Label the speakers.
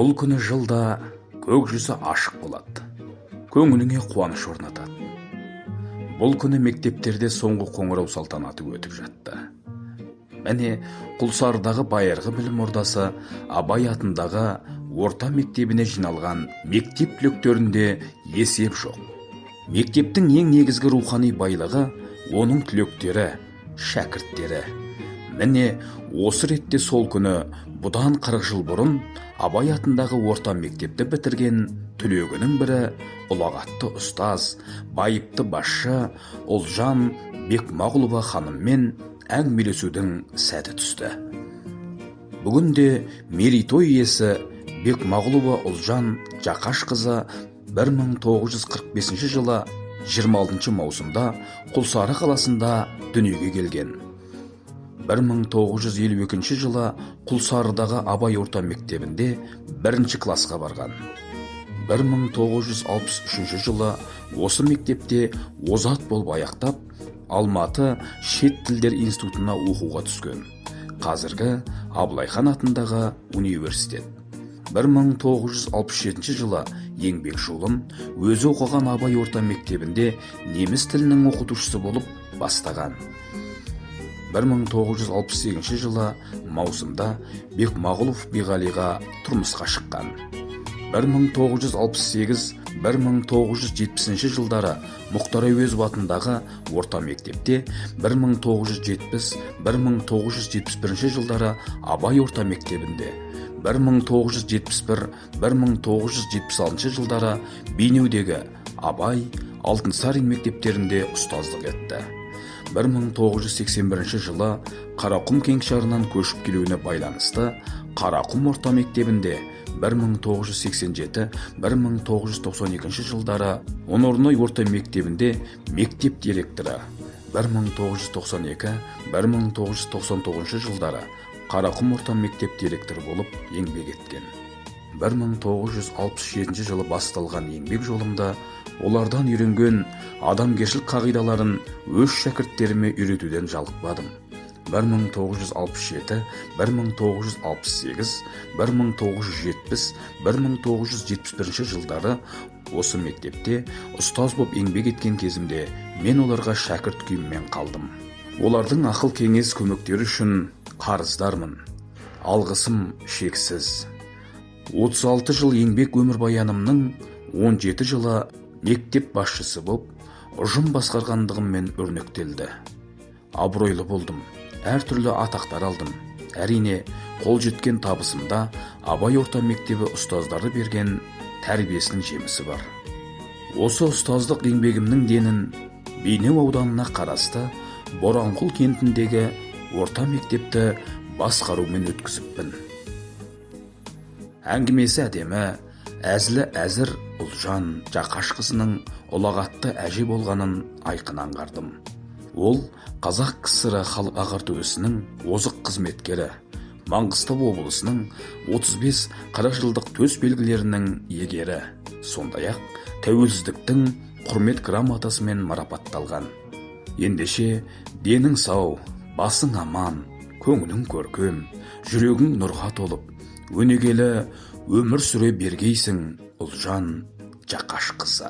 Speaker 1: Бұл күні жылда көк жүзі ашық болады, көңіліңе қуаныш орнатады. Бұл күні мектептерде соңғы қоңырау салтанаты өтіп жатты. Міне Құлсарыдағы байырғы білім ордасы Абай атындағы орта мектебіне жиналған мектеп түлектерінде есеп жоқ. Мектептің ең негізгі рухани байлығы оның түлектері, шәкірттері. Міне осы ретте сол күні бұдан 40 жыл бұрын Абай атындағы орта мектепті бітірген түлегінің бірі ұлағатты ұстаз, байыпты басшы Ұлжан Бекмағұлова ханыммен әңгімелесудің сәті түсті. Бүгінде мерейтой иесі Бекмағұлова Ұлжан Жақашқызы 1945 жылы 26 маусымда Құлсары қаласында дүниеге келген. 1952 жылы Құлсарыдағы Абай орта мектебінде 1 классқа барған. 1963 жылы осы мектепте озат болып аяқтап, Алматы шет тілдер институтына оқуға түскен. Қазіргі Абылайхан атындағы университет. 1967 жылы еңбек жолын өзі оқыған Абай орта мектебінде неміс тілінің оқытушысы болып бастаған. 1968 жылы маусымда Бекмағұлов Биғалиға тұрмысқа шыққан. 1968-1970 жылдары Мұхтар Әуезов атындағы орта мектепте, 1970-1971 жылдары Абай орта мектебінде, 1971-1976 жылдары Бейнеудегі Абай, Алтынсарин мектептерінде ұстаздық етті. 1981 жылы Қарақұм кеңшарынан көшіп келуіне байланысты Қарақұм орта мектебінде, 1987-1992 жылдары Онорной орта мектебінде мектеп директоры, 1992-1999 жылдары Қарақұм орта мектеп директоры болып еңбек еткен. 1967 жылы басталған еңбек жолымда олардан үйренген адамгершілік қағидаларын өз шәкірттеріме үйретуден жалықпадым. 1967, 1968, 1970, 1971 жылдары осы мектепте ұстаз боп еңбек еткен кезімде мен оларға шәкірт күйіммен қалдым. Олардың ақыл кеңес көмектері үшін қарыздармын. Алғысым шексіз. 36 жыл еңбек өмірбаянымның 17 жылы мектеп басшысы боп ұжым басқарғандығыммен өрнектелді. Абыройлы болдым. Әртүрлі атақтар алдым. Әрине, қол жеткен табысымда Абай орта мектебі ұстаздары берген тәрбиесінің жемісі бар. Осы ұстаздық еңбегімнің денін Бейнеу ауданына қарасты Боранқұл кентіндегі орта мектепті басқарумен өткізіппін. Әңгімесі әдемі, әзілі әзір Ұлжан Жақашқызының ұлағатты әже болғанын айқын аңғардым. Ол Қазақ КСР халық ағарту ісінің озық қызметкері, Маңғыстау облысының 35-40 жылдық төс белгілерінің иегері, сондай-ақ тәуелсіздіктің құрмет грамотасымен марапатталған. Ендеше денің сау, басың аман, көңілің көркем, жүрегің нұрға толып, өнегелі өмір сүре бергейсің Ұлжан Жақашқызы.